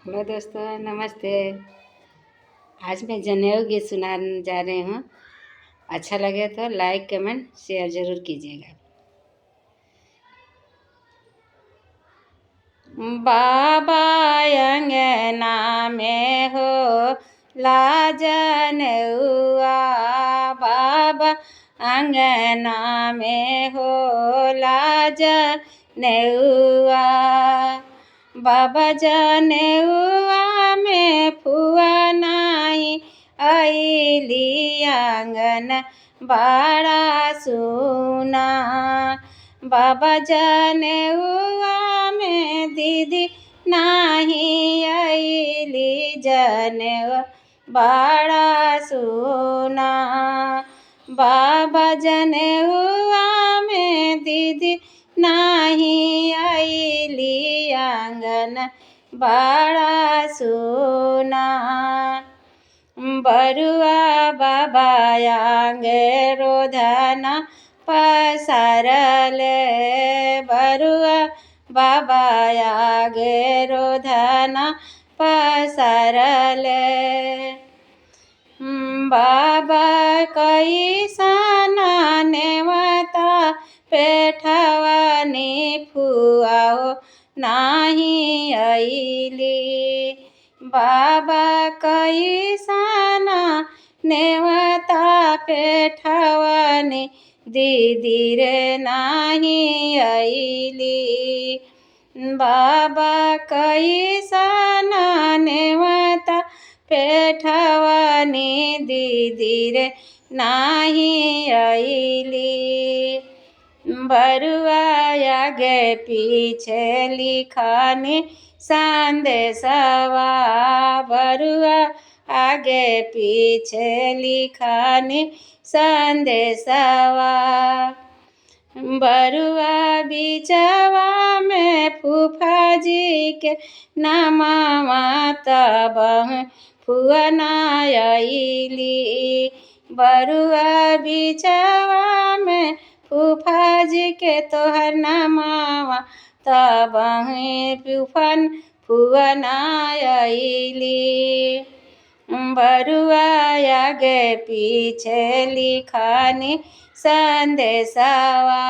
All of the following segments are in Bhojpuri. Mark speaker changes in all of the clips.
Speaker 1: हेलो दोस्तों, नमस्ते। आज मैं जनेऊ गीत सुनाने जा रही हूँ। अच्छा लगे तो लाइक कमेंट शेयर ज़रूर कीजिएगा। बाबा अंगना में हो जनेऊआ, बाबा अंगना में हो जनेऊआ, बाबा जनेऊआ में फुआ नाई अइली आंगन बड़ा सुना, बाबा जनेऊआ में दीदी नाही अइली जनेऊ बड़ा सुना, बाबा जनेऊआ में दीदी नाही अइली आंगन बड़ा सुना, बरुआ बाबा आंगे रोधना पसारले, बरुआ बाबा आगे रोधना पसारले, बाबा कैसना नेवता पेठवानी फुआओ नाही अइली, बाबा कैसना नेवता पेठवानी दीदी रे नाही अइली, बाबा कैसना नेवता पेठवानी दीदी रे नाही अइली, बरुआ आगे पीछे लिखानी संदेशवा, बरुआ आगे पीछे लिखानी संदेशवा, बरुआ बिचवा में फूफा जी के नामवा तब फुआ नाई अइली, बरुआ बिचवा में फूफा जी के तोहर नामवा तब फुआ नाई अइली, बरुआ आगे पीछे लिखानी संदेशवा,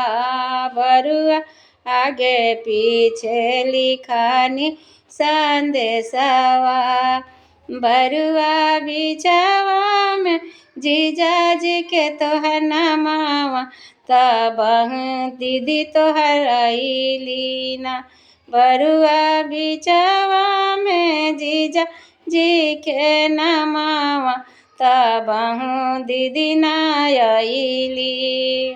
Speaker 1: बरुआ आगे पीछे लिखानी संदेशवा, बरुआ बिचवा में जीजा जी के तोहर नामवा तब दीदी तोहर अइली ना, बरुआ बिचवा में जीजा जी के नामवा तब दीदी नाई अइली,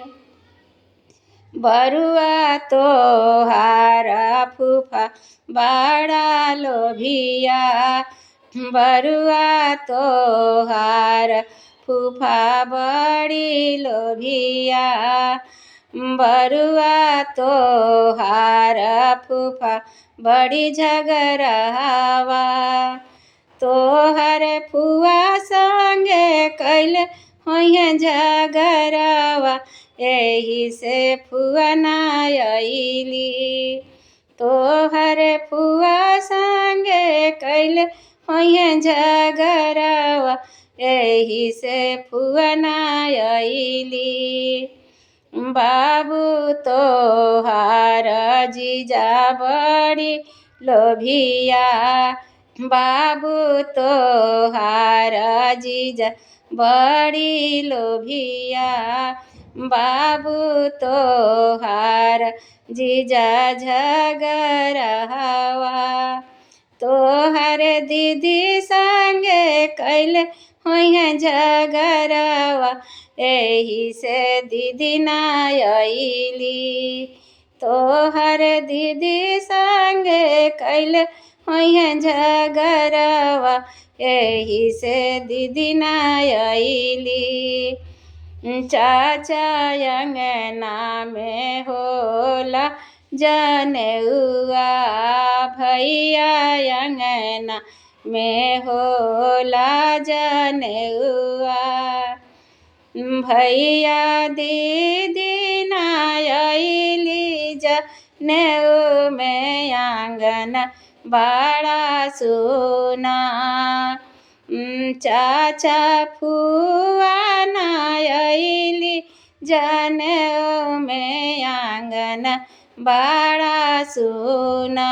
Speaker 1: बरुआ तोहार फूफा बड़ा लोभिया, बरुआ तोहार फूफा बड़ी लोभिया, बरुआ तोहार फूफा बड़ी झगड़ावा, तोहर फुआ संगे कैले होइहे झगड़ावा, एही से फुआ नाई अइली, तोहर फुआ संगे कैले होइहे झगड़ावा, एही से फुआ नाई अइली, बाबू तोहार जीजा बड़ी लोभिया, बाबू तोहार जीजा बड़ी लोभिया, बाबू तोहार जीजा झगड़ावा, तोहर दीदी संगे कैले होइहे झगड़ावा, एही से दीदी नाई अइली, तोहर दीदी संगे कैले होइहे झगड़ावा, एही से दीदी नाई अइली, चाचा अंगना में होला जनेऊआ, भैया अंगना में होला जनेऊआ, भैया दीदी नाई अइली जनेऊ में आंगन बड़ा सोना। चाचा फुआ नायली जनेऊ में आंगन बड़ा सोना।